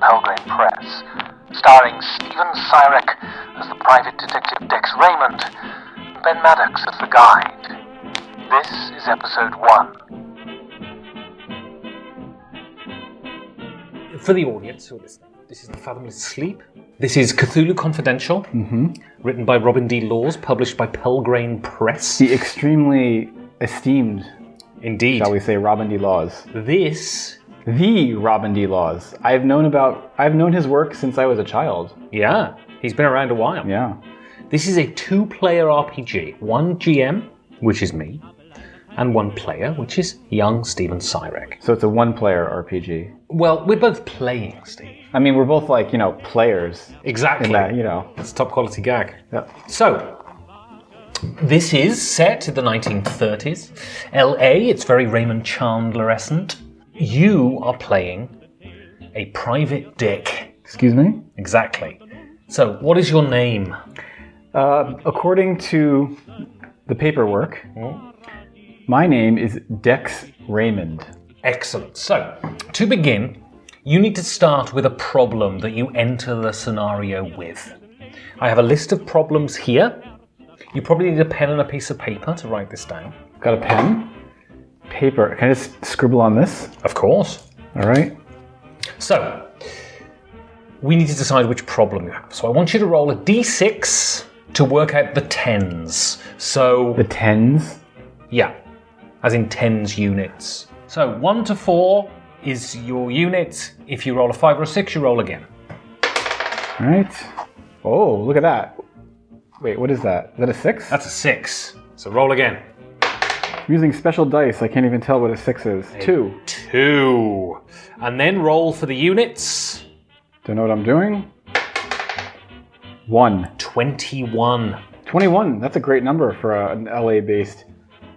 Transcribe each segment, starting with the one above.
Pelgrane Press, starring Steven Syrek as the private detective Dex Raymond, and Ben Maddox as the guide. This is episode 1. For the audience who are listening, this is the Fathomless Sleep. This is Cthulhu Confidential, written by Robin D. Laws, published by Pelgrane Press. The extremely esteemed, Indeed. shall we say, Robin D. Laws. The Robin D. Laws. I've known his work since I was a child. Yeah, he's been around a while. Yeah. This is a 2-player RPG. One GM, which is me, and one player, which is young Steven Syrek. So it's a one-player RPG. Well, we're both playing, Steve. I mean, we're both players. Exactly. In that, It's a top quality gag. Yep. So, this is set in the 1930s. LA, it's very Raymond Chandler-escent. You are playing a private dick. Excuse me? Exactly. So, what is your name? According to the paperwork, my name is Dex Raymond. Excellent. So, to begin, you need to start with a problem that you enter the scenario with. I have a list of problems here. You probably need a pen and a piece of paper to write this down. Got a pen? Paper. Can I just scribble on this? Of course. All right. So, we need to decide which problem you have. So I want you to roll a d6 to work out the tens. So... The tens? Yeah, as in tens units. So 1 to 4 is your unit. If you roll a 5 or a 6, you roll again. All right. Oh, look at that. Wait, what is that? Is that a 6? That's a 6. So roll again. I'm using special dice. I can't even tell what a 6 is. 2. 2. And then roll for the units. Don't know what I'm doing. 1. 21. 21. That's a great number for an LA-based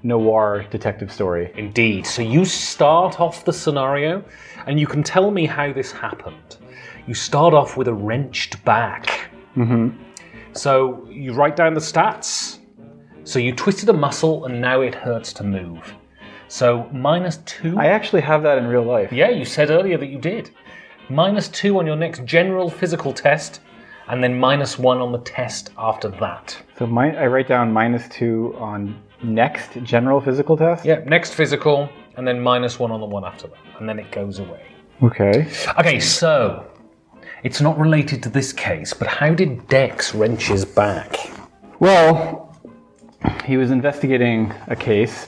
noir detective story. Indeed. So you start off the scenario, and you can tell me how this happened. You start off with a wrenched back. So you write down the stats. So you twisted a muscle, and now it hurts to move. So -2. I actually have that in real life. Yeah, you said earlier that you did. -2 on your next general physical test, and then -1 on the test after that. So I write down -2 on next general physical test? Yeah, next physical, and then -1 on the one after that, and then it goes away. Okay. Okay, so, it's not related to this case, but how did Dex wrench his back? Well, he was investigating a case,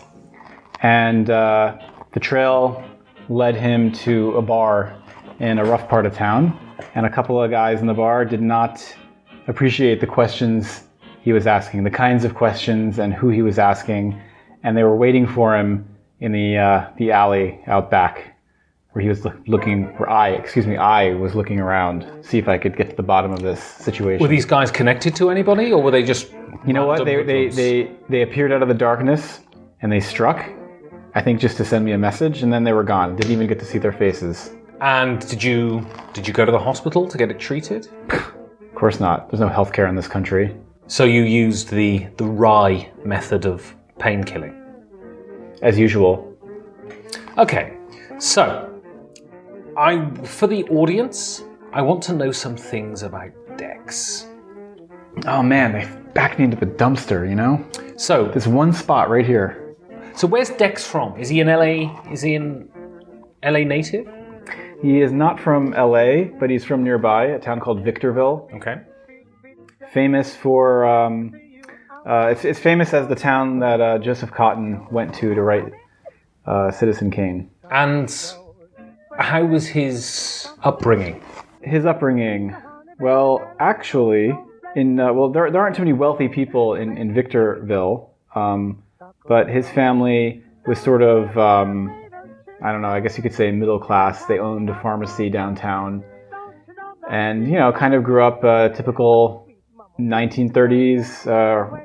and the trail led him to a bar in a rough part of town, and a couple of guys in the bar did not appreciate the questions he was asking, the kinds of questions and who he was asking, and they were waiting for him in the alley out back, where he was I was looking around, see if I could get to the bottom of this situation. Were these guys connected to anybody, or were they just... You know what? They appeared out of the darkness, and they struck, I think just to send me a message, and then they were gone. Didn't even get to see their faces. And did you go to the hospital to get it treated? Of course not. There's no healthcare in this country. So you used the rye method of pain killing? As usual. Okay, so for the audience, I want to know some things about Dex. Oh man, they backed me into the dumpster, you know? So this one spot right here. So where's Dex from? Is he in LA? Is he in LA native? He is not from LA, but he's from nearby, a town called Victorville. Okay. Famous for, it's famous as the town that Joseph Cotton went to write Citizen Kane. And how was his upbringing? His upbringing, well, actually, there aren't too many wealthy people in Victorville, but his family was sort of, I don't know, I guess you could say middle class. They owned a pharmacy downtown, and, kind of grew up typical 1930s,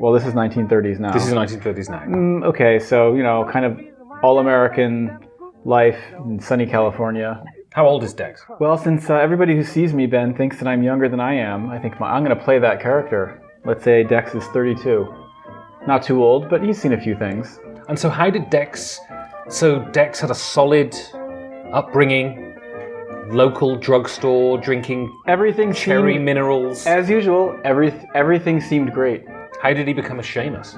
well, this is 1930s now. This is 1930s now. Okay, so, kind of all-American life in sunny California. How old is Dex? Well, since everybody who sees me, Ben, thinks that I'm younger than I am, I think I'm going to play that character. Let's say Dex is 32. Not too old, but he's seen a few things. And so how did Dex... So Dex had a solid upbringing, local drugstore, drinking Everything cherry seemed, minerals. as usual, everything seemed great. How did he become a Seamus?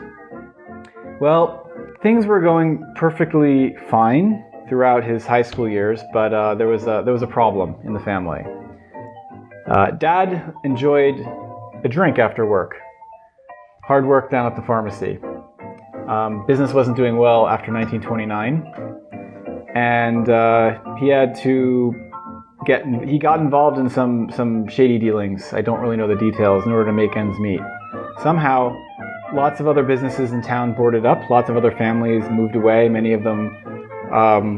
Well, things were going perfectly fine throughout his high school years, but there was a problem in the family. Dad enjoyed a drink after work. Hard work down at the pharmacy. Business wasn't doing well after 1929, and he got involved in some shady dealings. I don't really know the details, in order to make ends meet. Somehow, lots of other businesses in town boarded up. Lots of other families moved away. Many of them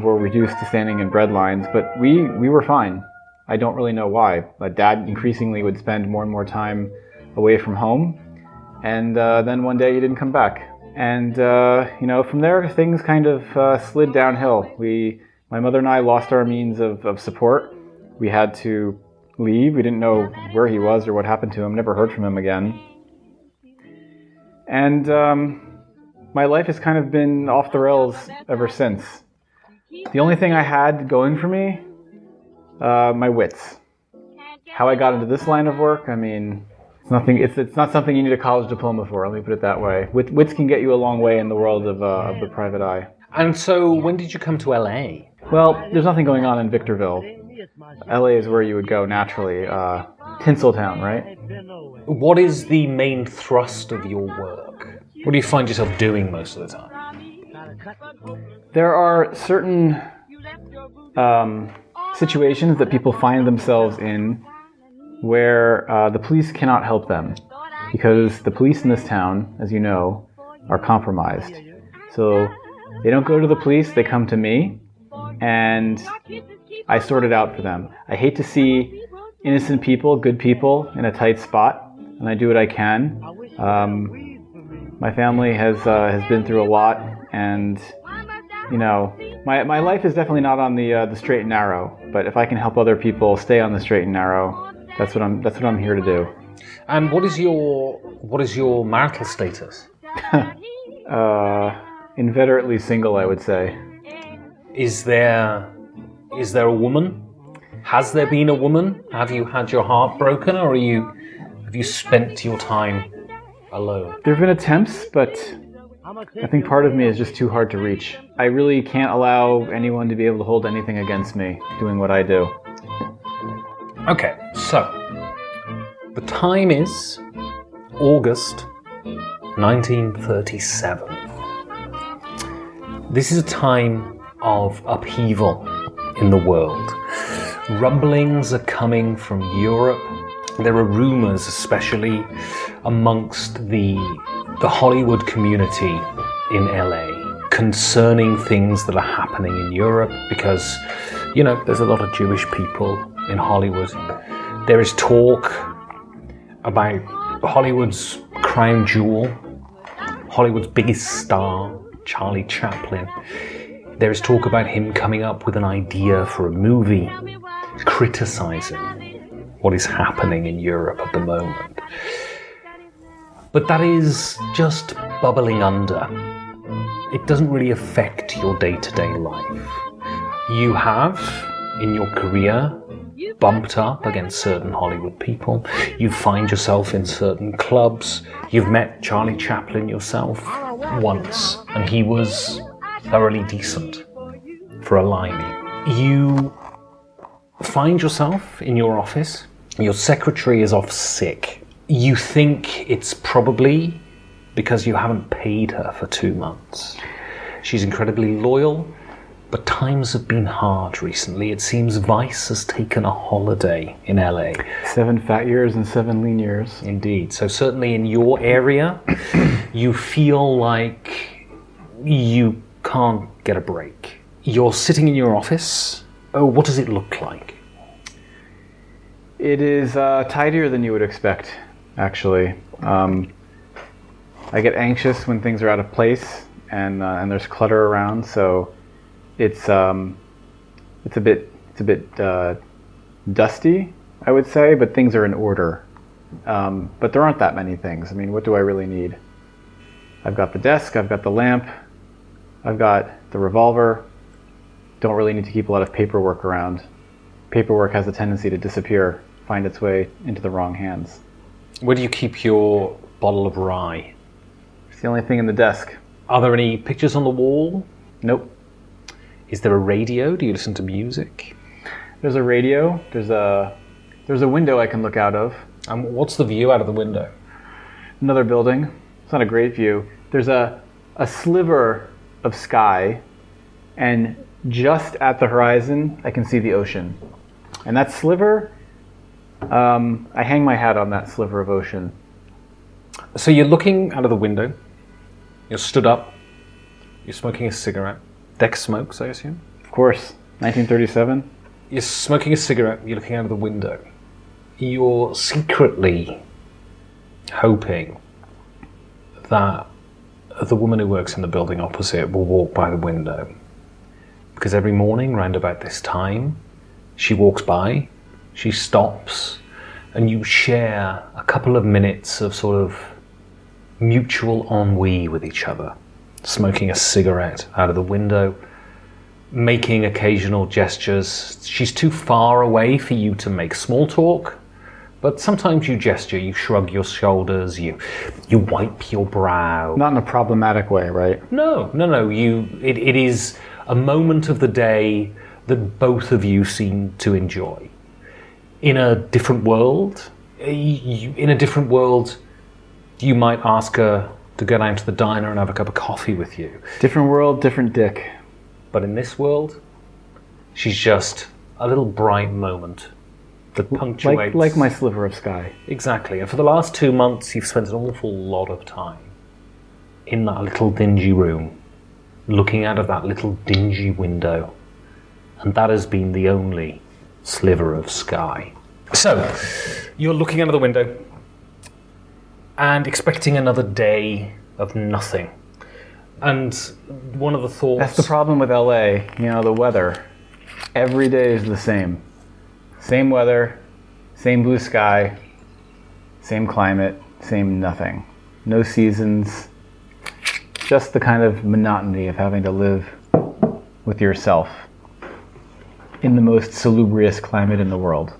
were reduced to standing in bread lines, but we were fine. I don't really know why. Dad increasingly would spend more and more time away from home, and then one day he didn't come back. And from there things kind of slid downhill. My mother and I lost our means of support. We had to leave. We didn't know where he was or what happened to him. Never heard from him again. And my life has kind of been off the rails ever since. The only thing I had going for me, my wits. How I got into this line of work, I mean, it's not something you need a college diploma for, let me put it that way. Wits can get you a long way in the world of the private eye. And so, when did you come to LA? Well, there's nothing going on in Victorville. LA is where you would go naturally. Tinseltown, right? What is the main thrust of your work? What do you find yourself doing most of the time? There are certain situations that people find themselves in where the police cannot help them, because the police in this town, as you know, are compromised. So they don't go to the police, they come to me, and I sort it out for them. I hate to see innocent people, good people, in a tight spot, and I do what I can. My family has been through a lot, and my life is definitely not on the straight and narrow. But if I can help other people stay on the straight and narrow, that's what I'm here to do. And what is your marital status? Inveterately single, I would say. Is there a woman? Has there been a woman? Have you had your heart broken, or have you spent your time alone? There have been attempts, but I think part of me is just too hard to reach. I really can't allow anyone to be able to hold anything against me doing what I do. Okay, so the time is August 1937. This is a time of upheaval in the world. Rumblings are coming from Europe. There are rumors, especially amongst the Hollywood community in LA, concerning things that are happening in Europe, because, there's a lot of Jewish people in Hollywood. There is talk about Hollywood's crown jewel, Hollywood's biggest star, Charlie Chaplin. There is talk about him coming up with an idea for a movie criticizing what is happening in Europe at the moment. But that is just bubbling under. It doesn't really affect your day-to-day life. You have, in your career, bumped up against certain Hollywood people. You find yourself in certain clubs. You've met Charlie Chaplin yourself once, and he was thoroughly decent for a limey. You find yourself in your office. Your secretary is off sick. You think it's probably because you haven't paid her for 2 months. She's incredibly loyal, but times have been hard recently. It seems Vice has taken a holiday in LA. 7 fat years and 7 lean years. Indeed. So certainly in your area, you feel like you can't get a break. You're sitting in your office. Oh, what does it look like? It is tidier than you would expect, actually. I get anxious when things are out of place and there's clutter around, so it's a bit dusty, I would say, but things are in order. But there aren't that many things. I mean, what do I really need? I've got the desk, I've got the lamp, I've got the revolver. Don't really need to keep a lot of paperwork around. paperwork has a tendency to disappear, find its way into the wrong hands. Where do you keep your bottle of rye? It's the only thing in the desk. Are there any pictures on the wall? Nope. Is there a radio? Do you listen to music? There's a radio. There's a window I can look out of. And what's the view out of the window? Another building. It's not a great view. There's a sliver of sky, and just at the horizon, I can see the ocean. And that sliver, I hang my hat on that sliver of ocean. So you're looking out of the window. You're stood up. You're smoking a cigarette. Dex smokes, I assume? Of course, 1937. You're smoking a cigarette. You're looking out of the window. You're secretly hoping that the woman who works in the building opposite will walk by the window. Because every morning, round about this time, she walks by, she stops, and you share a couple of minutes of sort of mutual ennui with each other. Smoking a cigarette out of the window, making occasional gestures. She's too far away for you to make small talk, but sometimes you gesture, you shrug your shoulders, you wipe your brow. Not in a problematic way, right? No. It is a moment of the day that both of you seem to enjoy. In a different world, you might ask her to go down to the diner and have a cup of coffee with you. Different world, different dick. But in this world, she's just a little bright moment that punctuates... Like my sliver of sky. Exactly. And for the last 2 months, you've spent an awful lot of time in that little dingy room, looking out of that little dingy window. And that has been the only sliver of sky. So, you're looking out of the window and expecting another day of nothing. And one of the thoughts... That's the problem with LA, the weather. Every day is the same. Same weather, same blue sky, same climate, same nothing. No seasons. Just the kind of monotony of having to live with yourself in the most salubrious climate in the world.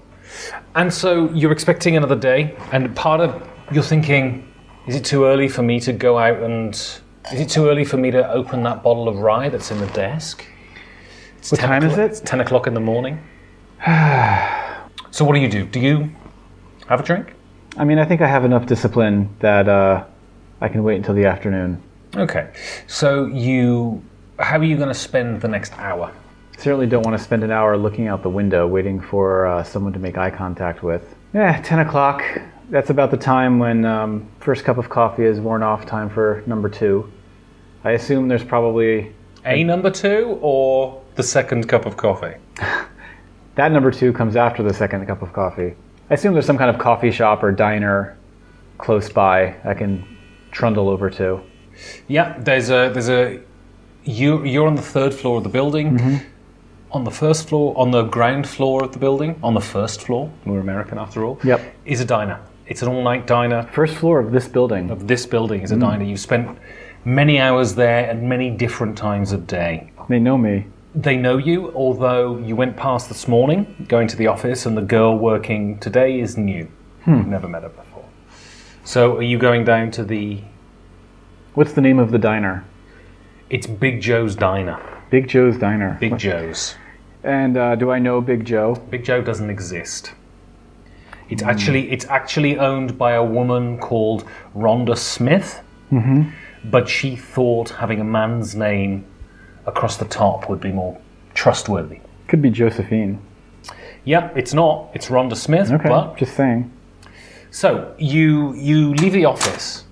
And so you're expecting another day, and part of you're thinking, is it too early for me to go out and... Is it too early for me to open that bottle of rye that's in the desk? What time is it? It's 10 o'clock in the morning. So what do? Do you have a drink? I mean, I think I have enough discipline that I can wait until the afternoon. Okay. So how are you going to spend the next hour? Certainly don't want to spend an hour looking out the window waiting for someone to make eye contact with. 10 o'clock. That's about the time when first cup of coffee is worn off, time for number 2. I assume there's probably... A number 2 or the second cup of coffee? That number 2 comes after the second cup of coffee. I assume there's some kind of coffee shop or diner close by I can trundle over to. Yeah, you're on the 3rd floor of the building. Mm-hmm. On the first floor, on the ground floor of the building, on the first floor, we're American after all, yep, is a diner. It's an all-night diner. First floor of this building. Is a diner. You've spent many hours there at many different times of day. They know me. They know you, although you went past this morning, going to the office, and the girl working today is new. You've never met her before. So are you going down to the... What's the name of the diner? It's Big Joe's Diner. Big Joe's Diner. Big Joe's. And do I know Big Joe? Big Joe doesn't exist. It's actually owned by a woman called Rhonda Smith, but she thought having a man's name across the top would be more trustworthy. Could be Josephine. Yeah, it's not. It's Rhonda Smith. Okay, but... just saying. So you leave the office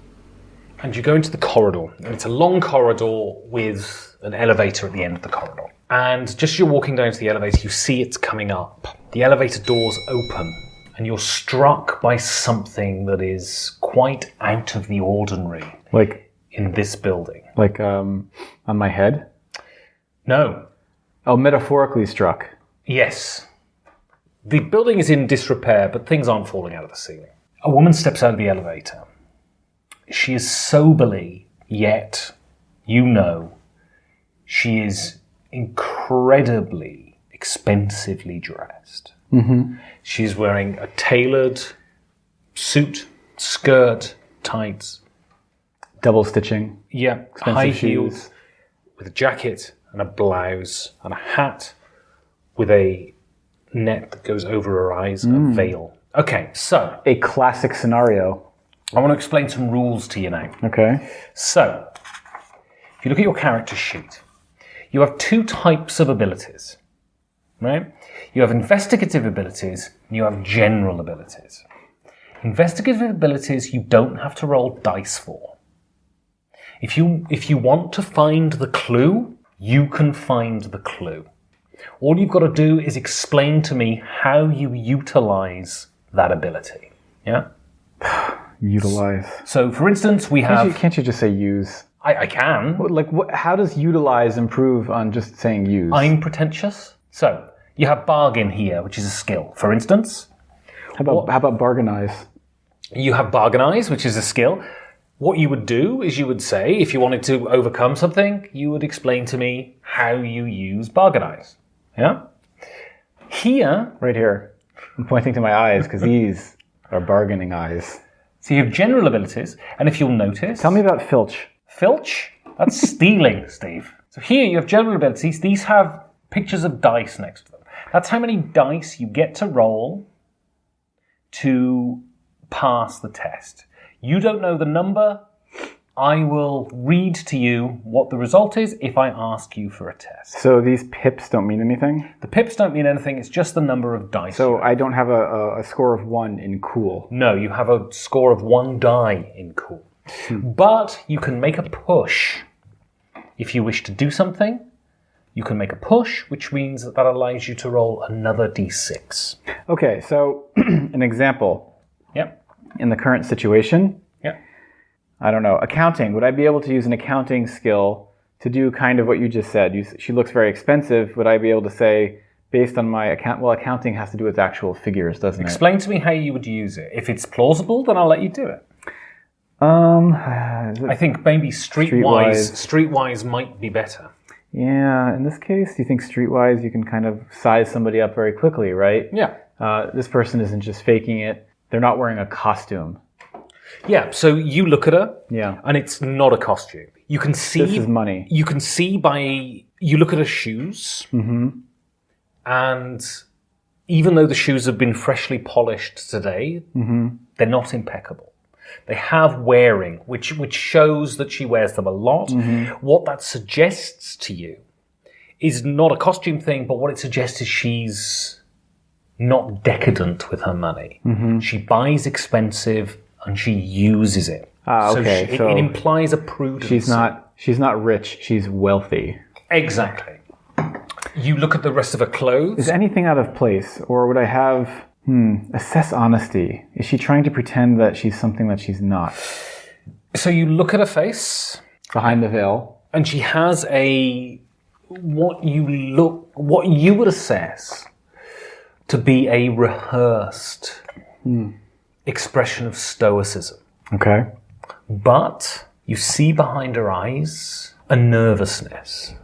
and you go into the corridor. And it's a long corridor with an elevator at the end of the corridor. And just as you're walking down to the elevator, you see it's coming up. The elevator doors open and you're struck by something that is quite out of the ordinary. Like in this building. Like on my head? No. Oh, metaphorically struck. Yes. The building is in disrepair, but things aren't falling out of the ceiling. A woman steps out of the elevator. She is soberly, yet, she is incredibly expensively dressed. Mm-hmm. She's wearing a tailored suit, skirt, tights. Double stitching. Yeah, Expensive high shoes. heels with a jacket and a blouse and a hat with a net that goes over her eyes, a veil. Okay, so A classic scenario. I want to explain some rules to you now. Okay. So, if you look at your character sheet, you have two types of abilities, right? You have investigative abilities and you have general abilities. Investigative abilities you don't have to roll dice for. If you want to find the clue, you can find the clue. All you've got to do is explain to me how you utilize that ability. Yeah? Utilize. So, for instance, we have... Can't you just say use? I can. How does utilize improve on just saying use? I'm pretentious. So, you have bargain here, which is a skill. For instance, How about bargainize? you have bargainize, which is a skill. What you would do is you would say, if you wanted to overcome something, you would explain to me how you use bargainize. Yeah? Here... Right here. I'm pointing to my eyes because these are bargaining eyes. So you have general abilities, and if you'll notice... Tell me about filch. Filch? That's stealing, Steve. So here you have general abilities. These have pictures of dice next to them. That's how many dice you get to roll to pass the test. You don't know the number. I will read to you what the result is if I ask you for a test. So these pips don't mean anything? The pips don't mean anything. It's just the number of dice. So I don't have a score of 1 in cool. No, you have a score of 1 die in cool. But you can make a push. If you wish to do something, you can make a push, which means that allows you to roll another d6. Okay, so an example. Yep. In the current situation, Yep. I don't know, accounting. Would I be able to use an accounting skill to do kind of what you just said? She looks very expensive. Would I be able to say, based on my account, well, accounting has to do with actual figures, doesn't it? Explain to me how you would use it. If it's plausible, then I'll let you do it. I think maybe streetwise might be better. Yeah, in this case, do you think streetwise you can kind of size somebody up very quickly, right? Yeah. This person isn't just faking it. They're not wearing a costume. Yeah, so you look at her, Yeah. and it's not a costume. You can see... This is money. You can see by... You look at her shoes, and even though the shoes have been freshly polished today, they're not impeccable. They have wearing, which shows that she wears them a lot. What that suggests to you is not a costume thing, but what it suggests is she's not decadent with her money. She buys expensive and she uses it. Okay. So it implies a prudence. She's not rich. She's wealthy. Exactly. You look at the rest of her clothes. Is anything out of place, or would I have assess honesty? Is she trying to pretend that she's something that she's not? So you look at her face, Behind the veil. and she has what you would assess to be a rehearsed expression of stoicism. Okay. But you see behind her eyes a nervousness.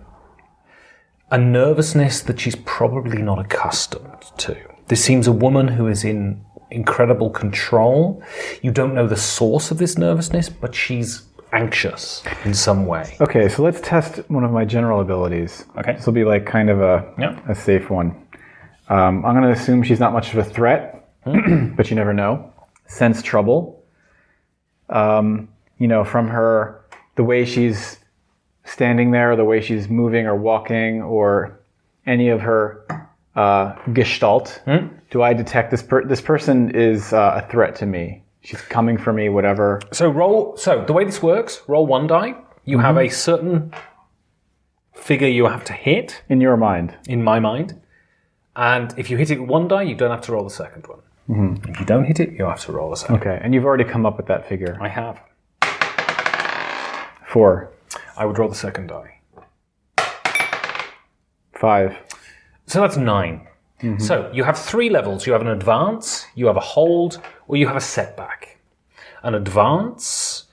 A nervousness that she's probably not accustomed to. This seems a woman who is in incredible control. You don't know the source of this nervousness, but she's anxious in some way. Okay, so let's test one of my general abilities. Okay. This will be like kind of a safe one. I'm going to assume she's not much of a threat, but you never know. Sense trouble. From her, the way she's standing there, the way she's moving or walking, or any of her gestalt. Do I detect this person is a threat to me? She's coming for me, whatever. So the way this works, roll 1 die. You have a certain figure you have to hit. In your mind. In my mind. And if you hit it with 1 die, you don't have to roll the second one. If you don't hit it, you have to roll the second. Okay, and you've already come up with that figure. I have. 4. I would roll the second die. 5. So that's 9. So you have 3 levels. You have an advance, you have a hold, or you have a setback. An advance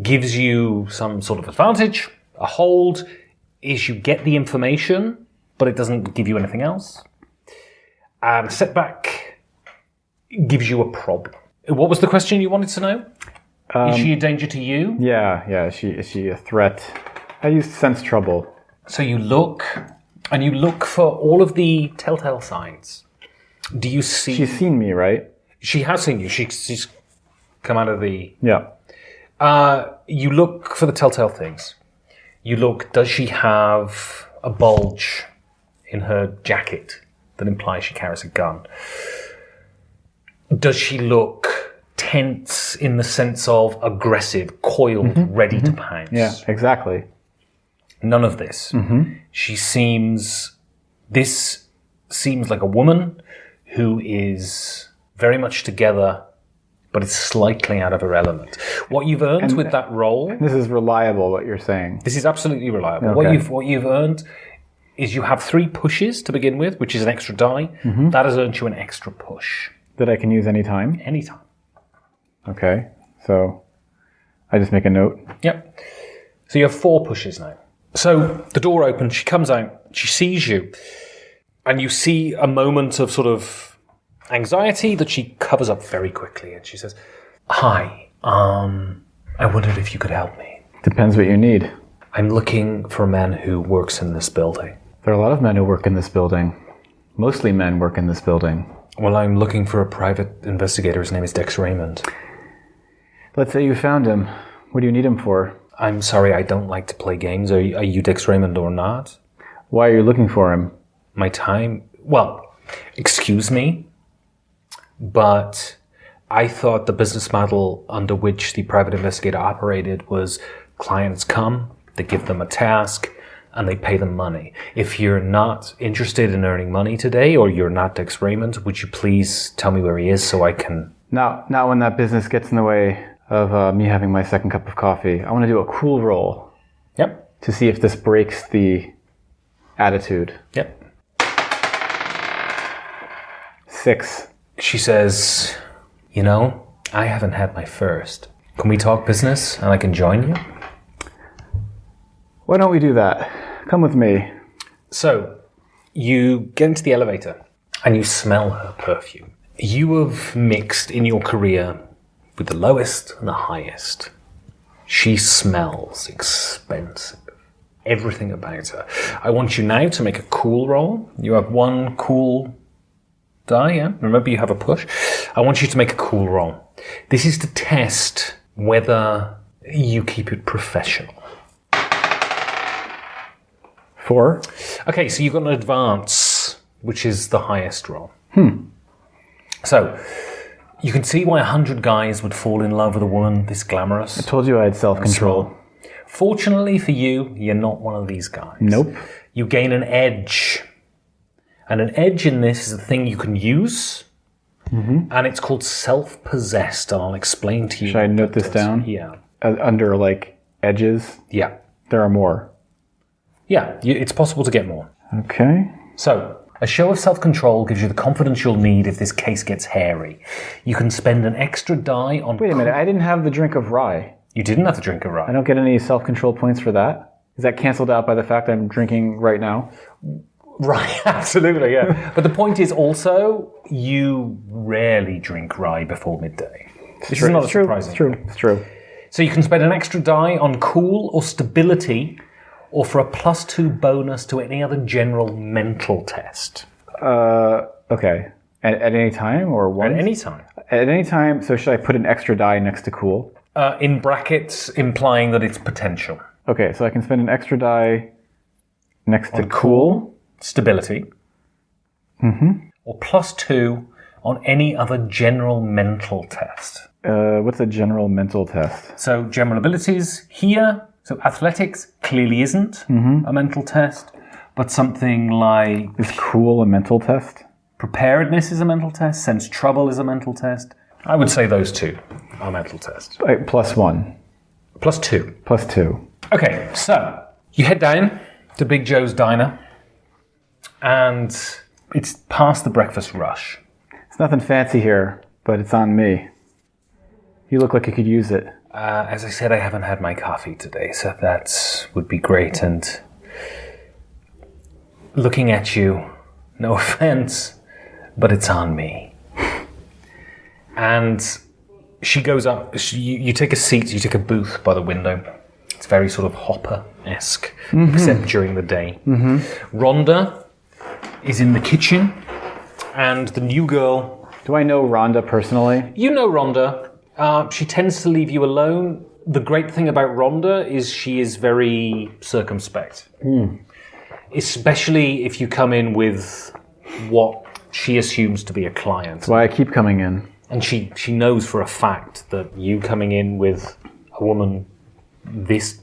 gives you some sort of advantage. A hold is you get the information but it doesn't give you anything else. And setback gives you a problem. What was the question you wanted to know? Is she a danger to you? Yeah. Is she a threat? I used sense trouble. So you look, and you look for all of the telltale signs. Do you see... She's seen me, right? She has seen you. She's come out of the... Yeah. You look for the telltale things. You look, does she have a bulge in her jacket that implies she carries a gun? Does she look tense in the sense of aggressive, coiled, ready to pounce? Yeah, exactly. None of this. This seems like a woman who is very much together, but is slightly out of her element. What you've earned with that role... This is reliable, what you're saying. This is absolutely reliable. Okay. What you've earned is you have 3 pushes to begin with, which is an extra die. That has earned you an extra push. That I can use anytime? Anytime. Okay, so I just make a note. Yep. So you have 4 pushes now. So the door opens, she comes out, she sees you, and you see a moment of sort of anxiety that she covers up very quickly, and she says, "Hi, I wondered if you could help me. Depends what you need. I'm looking for a man who works in this building." There are a lot of men who work in this building. Mostly men work in this building. "Well, I'm looking for a private investigator. His name is Dex Raymond." Let's say you found him. What do you need him for? "I'm sorry, I don't like to play games. Are you Dex Raymond or not? Why are you looking for him? My time... Well, excuse me, but I thought the business model under which the private investigator operated was clients come, they give them a task, and they pay them money. If you're not interested in earning money today, or you're not Dex Raymond, would you please tell me where he is so I can..." Not when that business gets in the way of me having my second cup of coffee. I want to do a cool roll. Yep. To see if this breaks the attitude. Yep. 6. She says, "You know, I haven't had my first. Can we talk business and I can join you?" Why don't we do that? Come with me. So, you get into the elevator and you smell her perfume. You have mixed in your career with the lowest and the highest. She smells expensive. Everything about her. I want you now to make a cool roll. You have 1 cool die, yeah? Remember, you have a push. I want you to make a cool roll. This is to test whether you keep it professional. 4. Okay, so you've got an advance, which is the highest roll. So, you can see why 100 guys would fall in love with a woman this glamorous. I told you I had self-control. Fortunately for you, you're not one of these guys. Nope. You gain an edge. And an edge in this is a thing you can use. And it's called self-possessed. And I'll explain to you. Should I note this down? Yeah. Under, like, edges? Yeah. There are more. Yeah, it's possible to get more. Okay. So, a show of self-control gives you the confidence you'll need if this case gets hairy. You can spend an extra die on... Wait a minute, I didn't have the drink of rye. You didn't have to drink a rye. I don't get any self-control points for that? Is that canceled out by the fact I'm drinking right now? Right, absolutely, yeah. But the point is also, you rarely drink rye before midday. This is not a surprising thing. It's true. So you can spend an extra die on cool or stability, or for a +2 bonus to any other general mental test. Okay. At any time or once? At any time. At any time, so should I put an extra die next to cool? In brackets, implying that it's potential. Okay, so I can spend an extra die next to Cool, stability, or +2 on any other general mental test. What's a general mental test? So general abilities here. So athletics clearly isn't a mental test, but something like... Is cool a mental test? Preparedness is a mental test. Sense trouble is a mental test. I would say those 2 are mental tests. Right, +1. +2. +2. Okay, so you head down to Big Joe's Diner, and it's past the breakfast rush. It's nothing fancy here, but it's on me. You look like you could use it. As I said, I haven't had my coffee today, so that would be great. And looking at you. No offense, but it's on me. And she goes up. You take a seat. You take a booth by the window. It's very sort of Hopper-esque, except during the day. Rhonda is in the kitchen, and the new girl... Do I know Rhonda personally? You know Rhonda. She tends to leave you alone. The great thing about Rhonda is she is very circumspect. Especially if you come in with what she assumes to be a client. That's why I keep coming in. And she knows for a fact that you coming in with a woman this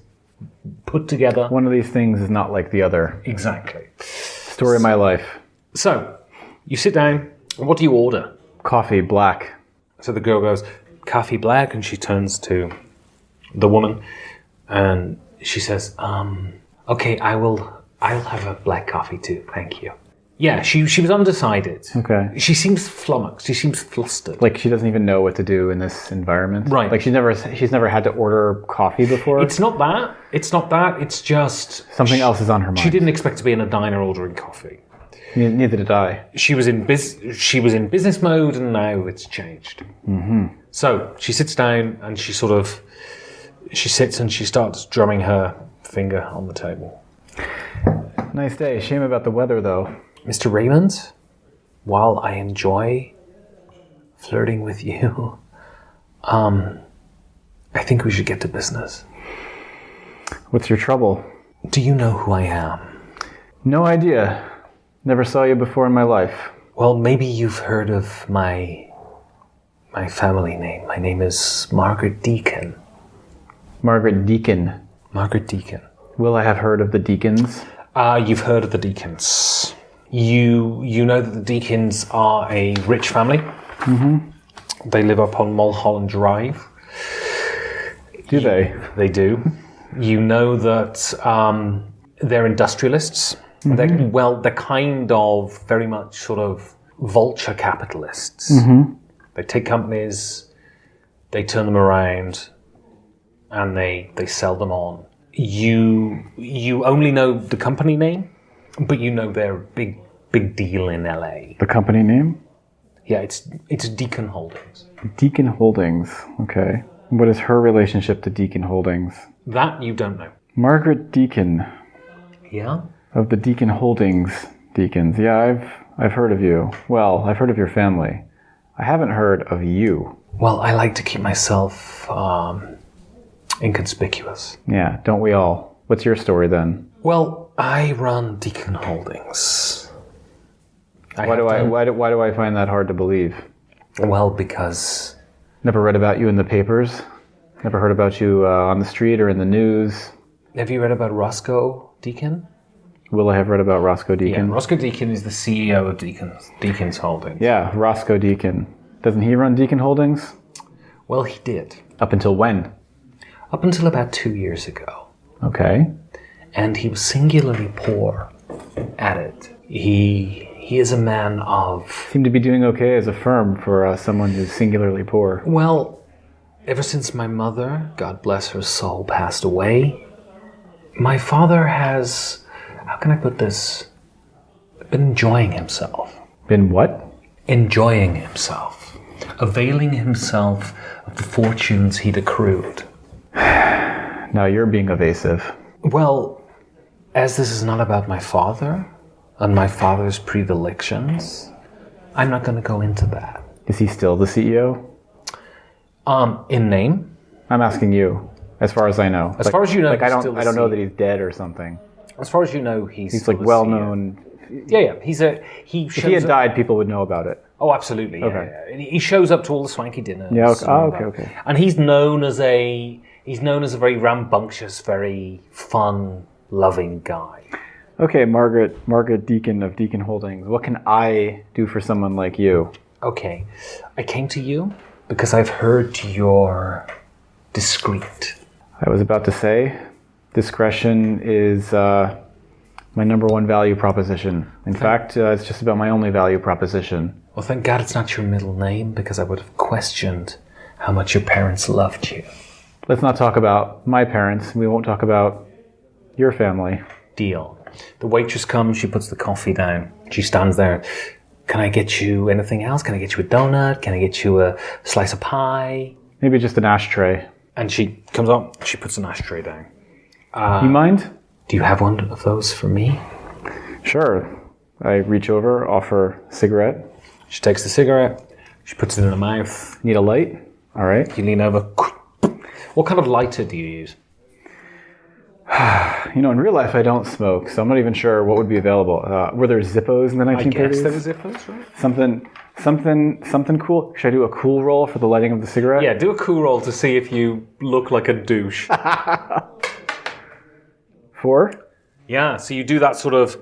put together... One of these things is not like the other. Exactly. Story of my life. So, you sit down, and what do you order? Coffee, black. So the girl goes, coffee black, and she turns to the woman, and she says, okay, I'll have a black coffee too, thank you. Yeah, she was undecided. Okay. She seems flummoxed. She seems flustered. Like she doesn't even know what to do in this environment. Right. Like she's never had to order coffee before. It's not that. It's just Something else is on her mind. She didn't expect to be in a diner ordering coffee. Neither did I. She was in business mode, and now it's changed. So she sits down and she sits and she starts drumming her finger on the table. Nice day. Shame about the weather, though. Mr. Raymond, while I enjoy flirting with you, I think we should get to business. What's your trouble? Do you know who I am? No idea. Never saw you before in my life. Well, maybe you've heard of my family name. My name is Margaret Deacon. Margaret Deacon. Margaret Deacon. Will I have heard of the Deacons? You've heard of the Deacons. You know that the Deacons are a rich family. They live up on Mulholland Drive. Do they? They do. You know that they're industrialists. They're kind of very much sort of vulture capitalists. They take companies, they turn them around, and they sell them on. You only know the company name, but you know they're a big deal in LA. The company name? Yeah, it's Deacon Holdings. Deacon Holdings. Okay. What is her relationship to Deacon Holdings? That you don't know. Margaret Deacon. Yeah? Of the Deacon Holdings Deacons. Yeah, I've heard of you. Well, I've heard of your family. I haven't heard of you. Well, I like to keep myself inconspicuous. Yeah, don't we all? What's your story then? Well, I run Deacon Holdings. Why do I find that hard to believe? Well, because... Never read about you in the papers? Never heard about you on the street or in the news? Have you read about Roscoe Deacon? Will I have read about Roscoe Deacon? Yeah, Roscoe Deacon is the CEO of Deacon's Holdings. Yeah, Roscoe Deacon. Doesn't he run Deacon Holdings? Well, he did. Up until when? Up until about 2 years ago. Okay. And he was singularly poor at it. He is a man of... Seem to be doing okay as a firm for someone who's singularly poor. Well, ever since my mother, God bless her soul, passed away, my father has... How can I put this? Been enjoying himself. Been what? Enjoying himself. Availing himself of the fortunes he'd accrued. Now you're being evasive. Well, as this is not about my father and my father's predilections, I'm not going to go into that. Is he still the CEO? In name? I'm asking you, as far as I know. As far as you know, I he's still don't the know CEO. that he's dead or something. As far as you know, he's like the well CEO. known. Yeah. If he had died, people would know about it. Oh, absolutely. Yeah, Okay. yeah. And he shows up to all the swanky dinners. Yeah. Okay. and all that. Okay. And he's known as a very rambunctious, very fun-loving guy. Okay, Margaret Deacon of Deacon Holdings. What can I do for someone like you? Okay, I came to you because I've heard you're discreet. I was about to say, discretion is my number one value proposition. In fact, it's just about my only value proposition. Well, thank God it's not your middle name, because I would have questioned how much your parents loved you. Let's not talk about my parents. We won't talk about your family. Deal. The waitress comes, she puts the coffee down. She stands there. Can I get you anything else? Can I get you a donut? Can I get you a slice of pie? Maybe just an ashtray. And she comes up, she puts an ashtray down. You mind? Do you have one of those for me? Sure. I reach over, offer a cigarette. She takes the cigarette, she puts it in her mouth. Need a light? All right. You lean over. What kind of lighter do you use? In real life, I don't smoke, so I'm not even sure what would be available. Were there Zippos in the 1930s? I guess there were Zippos, right? Something cool. Should I do a cool roll for the lighting of the cigarette? Yeah, do a cool roll to see if you look like a douche. 4? Yeah, so you do that sort of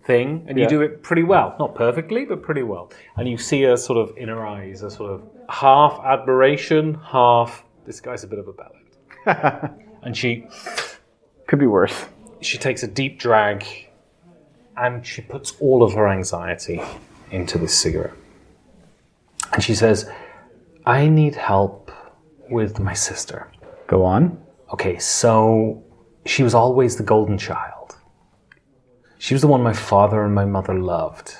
thing, and you do it pretty well. Not perfectly, but pretty well. And you see a sort of in her eyes, a sort of half admiration, half, this guy's a bit of a bellend. And she... Could be worse. She takes a deep drag, and she puts all of her anxiety into this cigarette. And she says, I need help with my sister. Go on. Okay, so she was always the golden child. She was the one my father and my mother loved.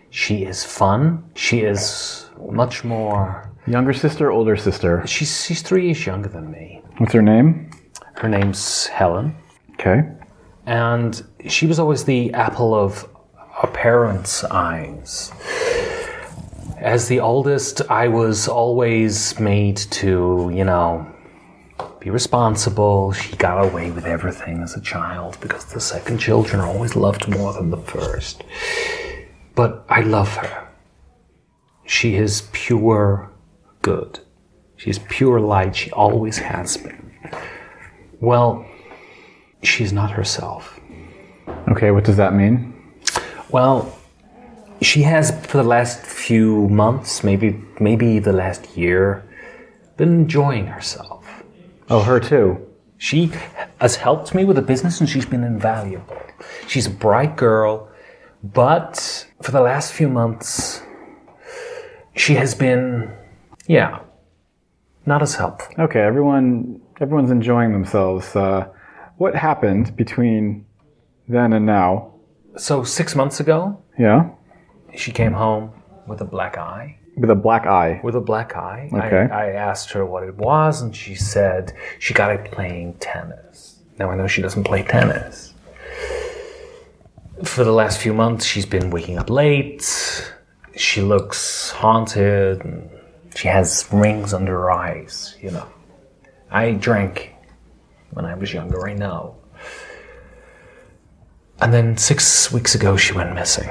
She is fun. She is much more... Younger sister, older sister? She's 3 years younger than me. What's her name? Her name's Helen. Okay. And she was always the apple of her parents' eyes. As the oldest, I was always made to, be responsible. She got away with everything as a child because the second children are always loved more than the first. But I love her. She is pure good. She is pure light. She always has been. Well, she's not herself. Okay, what does that mean? Well, she has for the last few months, maybe the last year, been enjoying herself. Oh, her too? She has helped me with the business and she's been invaluable. She's a bright girl, but for the last few months, she has been, not as helpful. Okay, everyone's enjoying themselves. What happened between then and now? So 6 months ago, Yeah? she came home with a black eye. With a black eye. With a black eye. Okay. I asked her what it was, and she said she got it playing tennis. Now, I know she doesn't play tennis. For the last few months, she's been waking up late. She looks haunted, and she has rings under her eyes, I drank when I was younger, I know. And then 6 weeks ago, she went missing.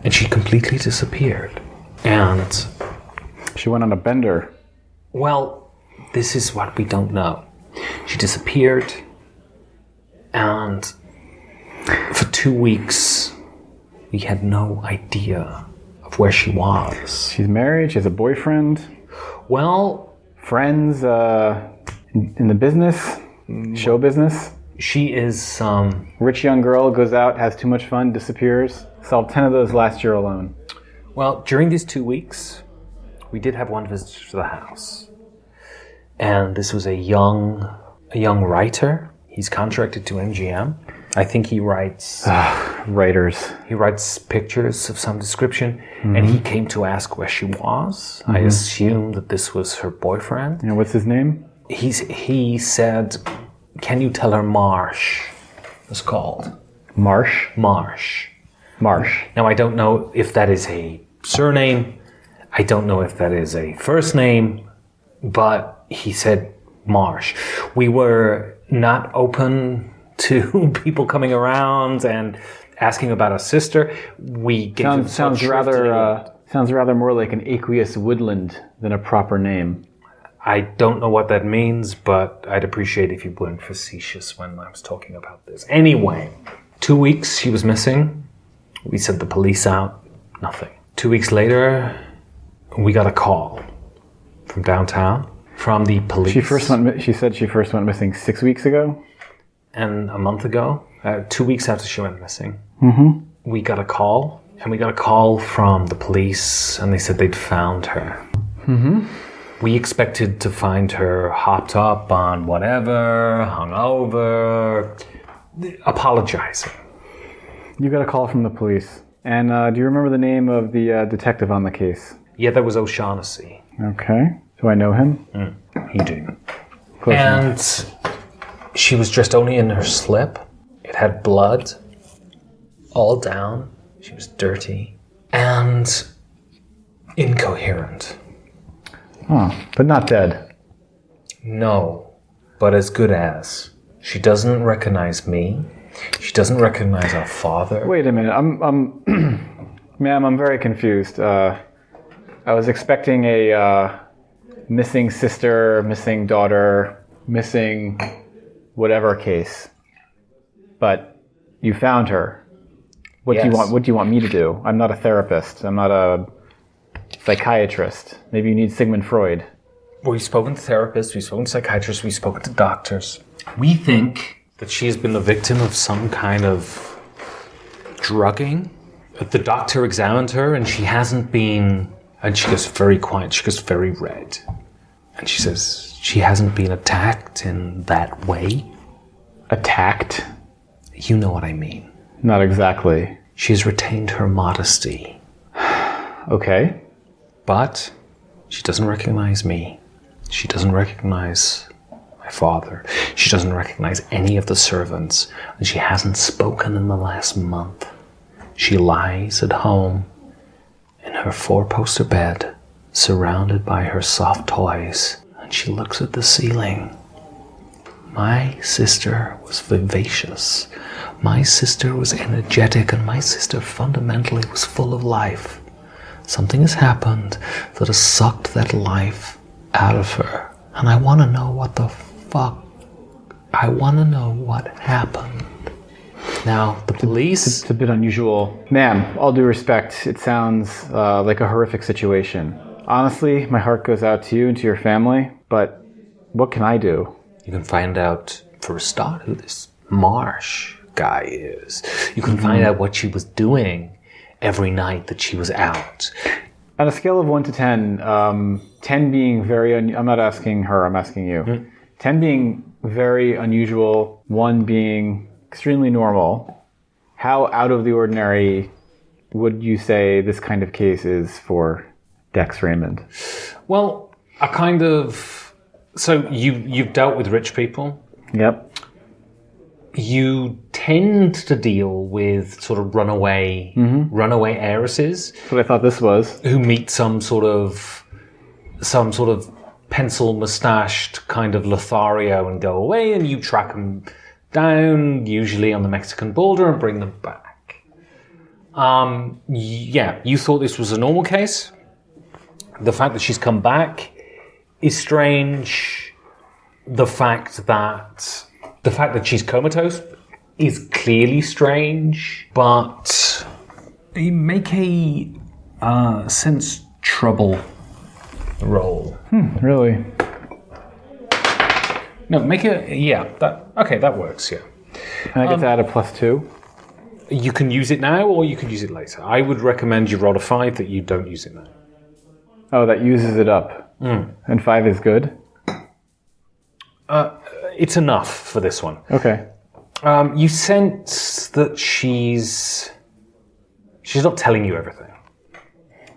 And she completely disappeared. And... She went on a bender. Well, this is what we don't know. She disappeared, and for 2 weeks, we had no idea of where she was. She's married, she has a boyfriend, Well, friends in the business, show business. she is, Rich young girl goes out, has too much fun, disappears. Solved 10 of those last year alone. well, during these 2 weeks, we did have one visitor to the house. And this was a young writer. He's contracted to MGM. I think he writes... Writers. He writes pictures of some description, and he came to ask where she was. I assumed that this was her boyfriend. And what's his name? He said, "Can you tell her Marsh is called?" Marsh. Marsh. Marsh. Now, I don't know if that is a surname. I don't know if that is a first name, but he said Marsh. We were not open to people coming around and asking about a sister. We gave him Sounds rather more like an aqueous woodland than a proper name. I don't know what that means, but I'd appreciate if you weren't facetious when I was talking about this. Anyway, 2 weeks she was missing. We sent the police out. Nothing. 2 weeks later, we got a call from downtown from the police. She said she first went missing 6 weeks ago. And a month ago, 2 weeks after she went missing, we got a call. And we got a call from the police, and they said they'd found her. We expected to find her hopped up on whatever, hungover, apologizing. You got a call from the police. And do you remember the name of the detective on the case? Yeah, that was O'Shaughnessy. Okay. Do I know him? You do. Close And enough. she was dressed only in her slip. It had blood all down. She was dirty and incoherent. Oh, but not dead. No, but as good as. She doesn't recognize me. She doesn't recognize our father. Wait a minute. Ma'am, I'm very confused. I was expecting a missing sister, missing daughter, missing whatever case. But you found her. What do you Yes. want? What do you want me to do? I'm not a therapist. I'm not a psychiatrist. Maybe you need Sigmund Freud. We've spoken to therapists, we've spoken to psychiatrists, we've spoken to doctors. We think that she has been the victim of some kind of drugging. The doctor examined her and she hasn't been, and she goes very quiet, she goes very red. And she says she hasn't been attacked in that way. Attacked? You know what I mean. Not exactly. She has retained her modesty. Okay. But she doesn't recognize me. She doesn't recognize my father. She doesn't recognize any of the servants. And she hasn't spoken in the last month. She lies at home in her four-poster bed, surrounded by her soft toys, and she looks at the ceiling. My sister was vivacious. My sister was energetic, and my sister fundamentally was full of life. Something has happened that has sucked that life out of her. And I want to know what the fuck. I want to know what happened. Now, the police... It's a bit unusual. Ma'am, all due respect, it sounds like a horrific situation. Honestly, my heart goes out to you and to your family, but what can I do? You can find out, for a start, who this Marsh guy is. You can find out what she was doing every night that she was out. On a scale of 1 to 10, 10 being very... I'm not asking her, I'm asking you. 10 being very unusual, 1 being extremely normal. How out of the ordinary would you say this kind of case is for Dex Raymond? Well, a kind of... So you've dealt with rich people. Yep. You tend to deal with sort of runaway heiresses That's what I thought this was. who meet some sort of pencil mustached kind of Lothario and go away, and you track them down, usually on the Mexican border, and bring them back. Yeah, you thought this was a normal case. The fact that she's come back is strange. The fact that she's comatose is clearly strange, but make a sense trouble roll. Really? No, make a that works. Yeah, Can I get to add a +2? you can use it now or you can use it later. I would recommend you roll a 5 that you don't use it now. Oh, that uses it up. And 5 is good? It's enough for this one. Okay. You sense that she's not telling you everything.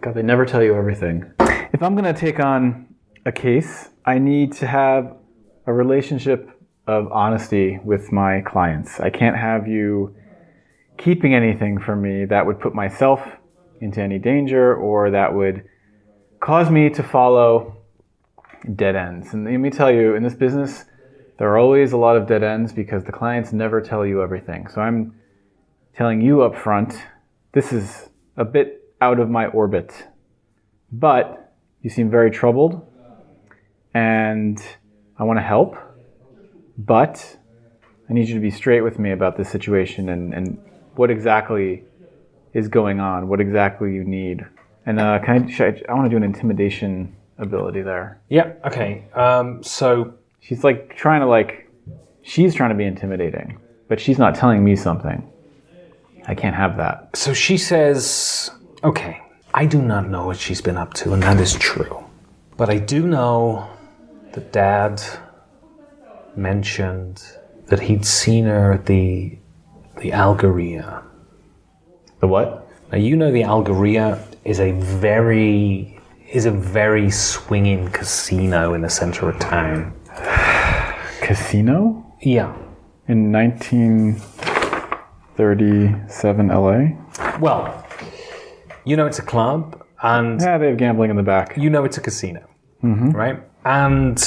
God, they never tell you everything. If I'm going to take on a case, I need to have a relationship of honesty with my clients. I can't have you keeping anything from me that would put myself into any danger or that would cause me to follow dead ends. And let me tell you, in this business, there are always a lot of dead ends because the clients never tell you everything. So I'm telling you up front, this is a bit out of my orbit. But you seem very troubled, and I want to help, but I need you to be straight with me about this situation and what exactly is going on, what exactly you need. And I want to do an intimidation ability there. Yeah, okay. So She's trying to be intimidating, but she's not telling me something. I can't have that. So she says, okay, I do not know what she's been up to, and that is true. But I do know that Dad mentioned that he'd seen her at the Algeria. The what? Now you know the Algeria is a very swinging casino in the center of town. Casino? Yeah. In 1937 LA? Well, you know it's a club, and Yeah, they have gambling in the back. you know it's a casino, right? And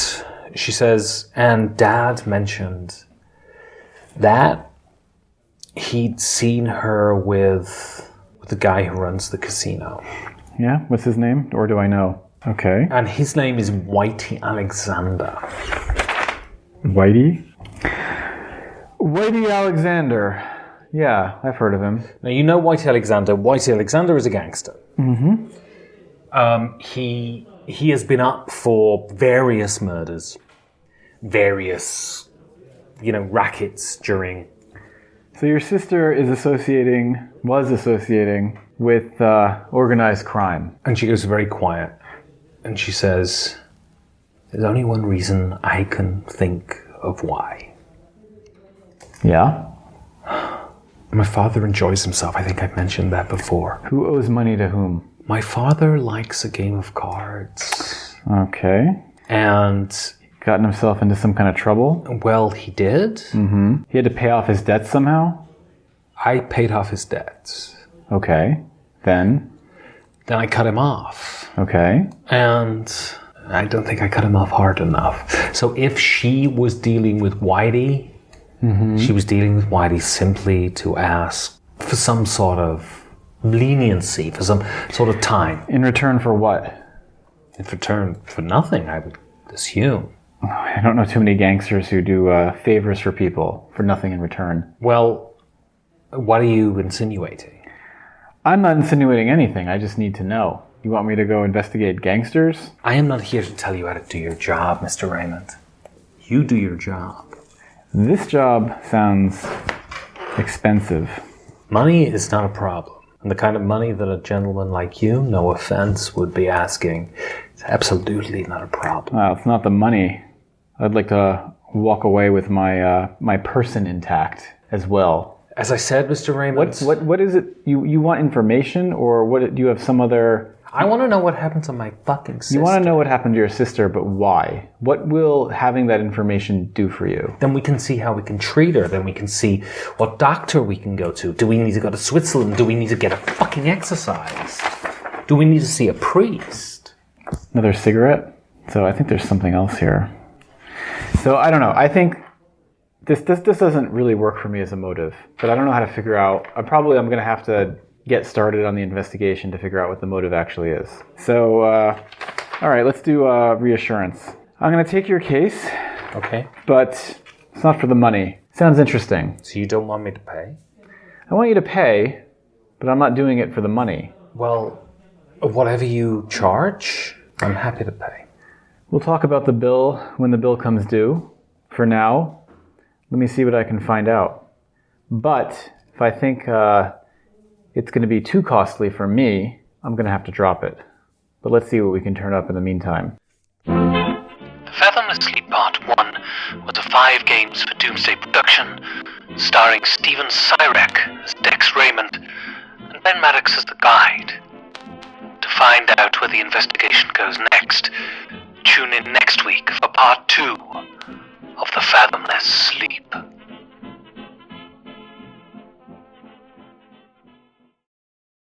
she says, and Dad mentioned that he'd seen her with the guy who runs the casino. Yeah? What's his name? Or do I know? Okay. And his name is Whitey Alexander. Whitey? Whitey Alexander. Yeah, I've heard of him. Now, you know Whitey Alexander. Whitey Alexander is a gangster. He has been up for various murders, various, rackets during... So your sister was associating with organized crime. And she goes very quiet. And she says, there's only one reason I can think of why. Yeah? My father enjoys himself. I think I've mentioned that before. Who owes money to whom? My father likes a game of cards. Okay. And, Gotten himself into some kind of trouble? well, he did. He had to pay off his debts somehow? I paid off his debts. Okay. Then Then I cut him off. Okay. And I don't think I cut him off hard enough. So if she was dealing with Whitey, she was dealing with Whitey simply to ask for some sort of leniency, for some sort of time. In return for what? In return for nothing, I would assume. I don't know too many gangsters who do favors for people for nothing in return. Well, what are you insinuating? I'm not insinuating anything. I just need to know. You want me to go investigate gangsters? I am not here to tell you how to do your job, Mr. Raymond. You do your job. This job sounds expensive. Money is not a problem. And the kind of money that a gentleman like you, no offense, would be asking is absolutely not a problem. Well, it's not the money. I'd like to walk away with my my person intact as well. As I said, Mr. Raymond, What is it? You want information, or what? Do you have some other? I want to know what happened to my fucking sister. You want to know what happened to your sister, but why? What will having that information do for you? Then we can see how we can treat her. Then we can see what doctor we can go to. Do we need to go to Switzerland? Do we need to get a fucking exercise? Do we need to see a priest? Another cigarette? So I think there's something else here. So I don't know. I think this doesn't really work for me as a motive, but I don't know how to figure out. I'm going to have to get started on the investigation to figure out what the motive actually is. So, all right, let's do reassurance. I'm going to take your case, Okay. but it's not for the money. Sounds interesting. So you don't want me to pay? I want you to pay, but I'm not doing it for the money. Well, whatever you charge, I'm happy to pay. We'll talk about the bill when the bill comes due. For now, let me see what I can find out. But if I think it's going to be too costly for me, I'm going to have to drop it. But let's see what we can turn up in the meantime. The Fathomless Sleep Part 1 was a 5 games for Doomsday production, starring Steven Syrek as Dex Raymond and Ben Maddox as the guide. To find out where the investigation goes next, tune in next week for Part 2 of The Fathomless Sleep.